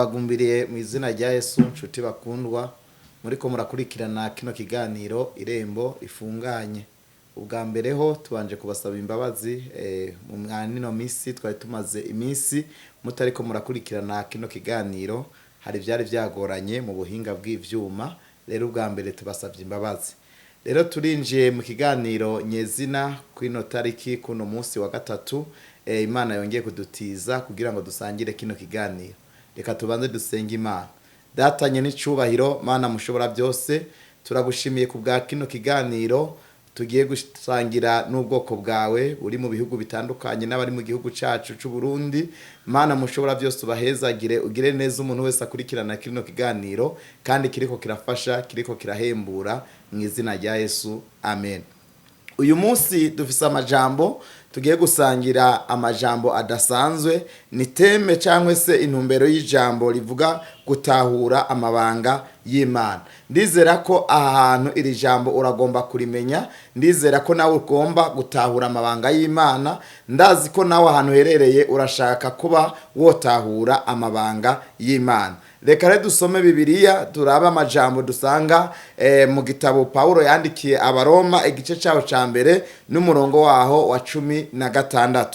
ndabagumbiriye mu izina rya Yesu nshuti bakundwa muriko murakurikirana kino kiganiro irembo rifunganye. Ubwa mbere ho tubanje kubasaba imbabazi mu mwanino misi twari tumaze imisi mutariko murakurikirana kino kiganiro, hari vyari vyagoranye mu buhinga bw'ivyuma, rero ubwa mbere tubasavye imbabazi. Rero turinjiye mu kiganiro nyezina kwino tariki kuno munsi wa gatatu, Imana yongeye kudutiza kugira ngo dusangire kino kiganiro. Reka tubanze dusenge Imana. Datanye n'icubahiro Mana mushobora byose, turagushimiye ku bwa kino kiganiro tugiye gusangira n'ubwoko bwawe uri mu bihugu bitandukanye n'abari mu gihugu cacu c'u Burundi. Mana mushobora byose ubahezagire, ugire neza umuntu wese akurikirana kino kiganiro kandi kiriko kirafasha, kiriko kirahembura mu izina rya Yesu. Amen. Uyu munsi dufise amajambo tugiye gusangira, amajambo adasanzwe, ni teme cyangwa se intumbero y'ijambo rivuga gutahura amabanga y'Imana. Ndizera ko aha hantu iri jambo uragomba kurimenya, ndizera ko nawe ugomba gutahura amabanga y'Imana, ndazi ko nawe ahantu herereye urashaka kuba wotahura amabanga y'Imana. Reka rero dusome Bibiliya turaba amajambo dusanga mu gitabo Paulo yandikiye Abaroma igice cyaho ca mbere n'umurongo waho wa 16.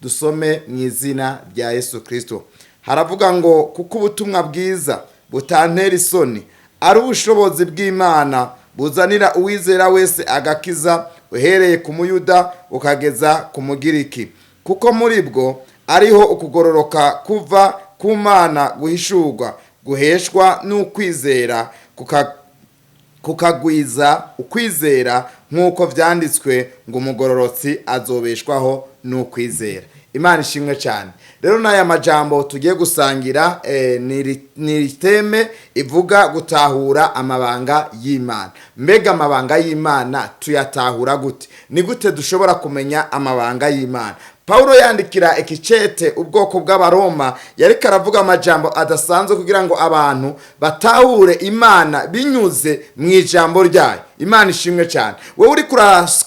Dusome mu izina rya Yesu Kristo. Haravuga ngo kuko ubutumwa bwiza butantera isoni ari ubushobozi bw'Imana buzanira uwizera wese agakiza, uhereye ku Muyuda ukageza ku Mugiriki, kuko muri bwo ariho ukugororoka kuva ku Mana guhishurwa, guheshwa n'ukwizera kukagwiza ukwizera, nk'uko vyanditswe ngo umugororotsi azobeshwaho n'ukwizera. Imana ishimwe cyane. Rero n'aya majambo tugiye gusangira ni teme ivuga gutahura amabanga y'Imana. Mbega amabanga y'Imana tuyatahura gute? Ni gute dushobora kumenya amabanga y'Imana? Paulo yandikira ikicete ubwoko bw'Abaroma yariko aravuga amajambo adasanzwe kugira ngo abantu batahure Imana binyuze mu ijambo ryayo. Imana ishimwe cyane. Wewe uri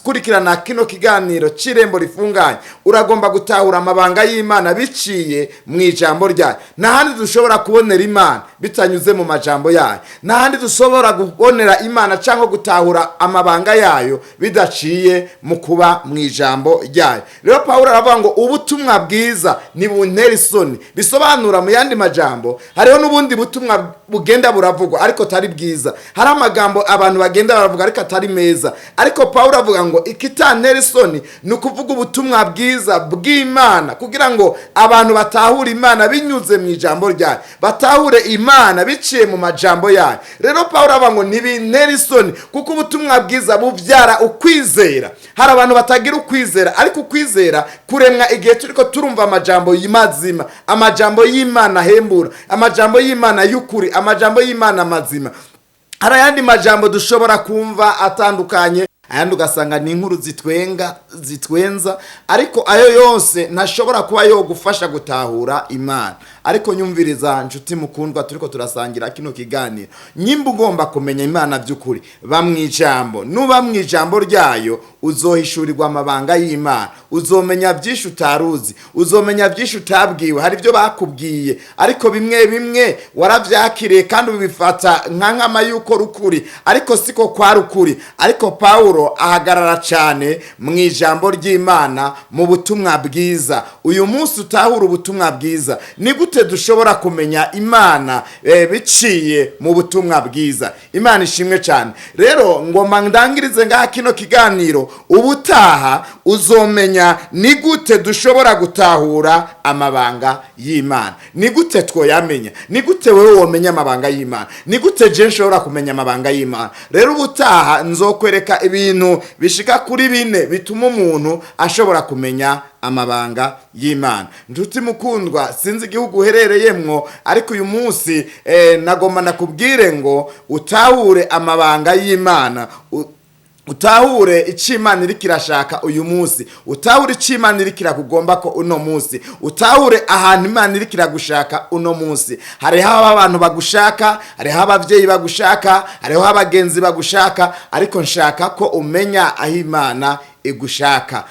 kurikirana kino kiganiro c'irembo rifunganye, uragomba gutahura amabanga y'Imana biciye mu ijambo ryayo. Nahandi dushobora kubonera Imana bitanyuze mu majambo yayo. Nahandi dushobora kubonera Imana cyangwa gutahura amabanga yayo bidaciye mu kuba mu ijambo ryayo. Rero Paulo aravuga ngo ubutumwa bwiza ni buntera isoni. Bisobanura mu yandi majambo, hariho n'ubundi butumwa bugenda buravugwa ariko tari bwiza. Hari amagambo abantu bagenda baravuga ariko atari meza, ariko Paulo avuga ngo ikitantera isoni ni ukuvuga ubutumwa bwiza bw'Imana kugira ngo abantu batahure Imana binyuze mu ijambo ryayo, batahure Imana biciye mu majambo yayo. Rero Paulo avuga ngo ntibintera isoni kuko ubutumwa bwiza buvyara ukwizera. Hari abantu batagira ukwizera, ariko ukwizera kuremwa igihe turiko turumva amajambo y'imazima, amajambo y'Imana hembura, amajambo y'Imana y'ukuri, amajambo y'Imana mazima. Hari ayandi majambo dushobora kumva atandukanye, ayandi ugasanga ni inkuru zitwenza, ariko ayo yose ntashobora kuba yo gufasha gutahura Imana. Ariko nyumviriza nshuti mukundwa, turiko turasangira kino kiganiro, nyimba ugomba kumenya Imana by'ukuri, ba mwijambo. Nuba mwijambo ryayo uzohishurirwa amabanga y'Imana, uzomenya byinshi utaruzi, uzomenya byinshi utabwiwe. Hari byo bakubwiye ariko bimwe waravyakiriye kandi ubifata nk'ama yuko rukuri, ariko siko kwa rukuri. Ariko Paulo ahagarara cyane mu ijambo ry'Imana, mu butumwa bwiza. Uyu munsi utahura ubutumwa bwiza. Ni gute dushobora kumenya Imana biciye mu butumwa bwiza? Imana ishimwe cyane. Rero ngomba ndangirize ngaha kino kiganiro, ubutaha uzomenya ni gute dushobora gutahura amabanga y'Imana. Ni gute twoyamenya? Ni gute wewe womenya amabanga y'Imana? Ni gute je nshobora kumenya amabanga y'Imana? Rero ubutaha nzokwereka ibintu bishika kuri 4 bituma umuntu ashobora kumenya amabanga y'Imana. Nduti mukundwa, sinzi igihugu uherereyemwo, ariko uyu munsi nagomba nakubwire ngo utahure amabanga y'Imana, utahure icimana iri kirashaka uyu munsi, utahure icimana iri kirakugomba ko uno munsi, utahure ahantu Imana iri kiragushaka uno munsi. Hariho abantu bagushaka, hariho abavyeyi bagushaka, hariho abagenzi bagushaka, ariko nshaka ko umenya aho Imana igushaka.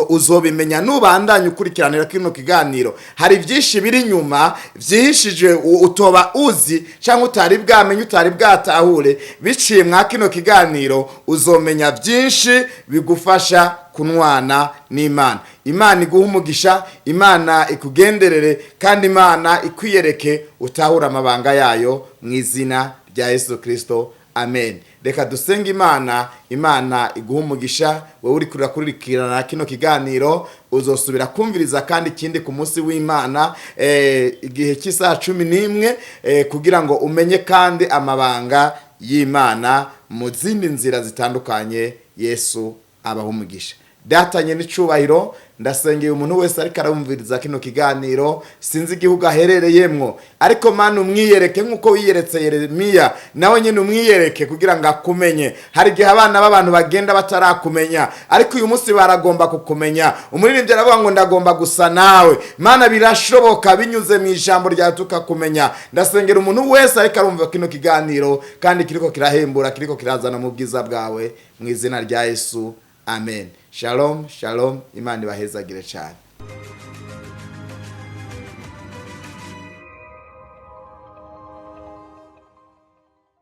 Uzobimenya nubandanye ukurikiranira kino kiganiro. Hari byinshi biri inyuma vyihishije utoba uzi cyangwa utari bwamenye, utari bwatahure. Biciye mwa kino kiganiro uzomenya byinshi bigufasha kunwana n'Imana. Imana iguha umugisha, Imana ikugenderere, kandi Imana ikwiyereke utahura amabanga yayo mu izina rya Yesu Kristo. Amen. Reka dusenge Imana. Imana iguha umugisha, wowe uri kurikirana kino kiganiro. Uzosubira kumviriza kandi ikindi ku munsi w'Imana igihe cy'isaha 11 kugira ngo umenye kandi amabanga y'Imana mu zindi nzira zitandukanye. Yesu abaho umugisha. Datanye n'icubahiro, ndasengeye umuntu wese ariko arumviriza kino kiganiro, sinzi igihugu aherereyemwo, ariko Mana umwiyereke nkuko wiyeretse Yeremiya, nawe nyine umwiyereke kugira ngo akumenye. Hari gihe abana b'abantu bagenda batarakumenya, ariko uyu munsi baragomba kukumenya. Umuririmbyi aravuga ngo ndagomba gusa nawe. Mana birashoboka binyuze mu ijambo rya tukakumenya. Ndasengera umuntu wese ariko arumva kino kiganiro kandi kiriko kirahembura, kiriko kirazana mu bwiza bwawe, mu izina rya Yesu. Amen. Shalom, shalom. Imana ibahezagire cyane.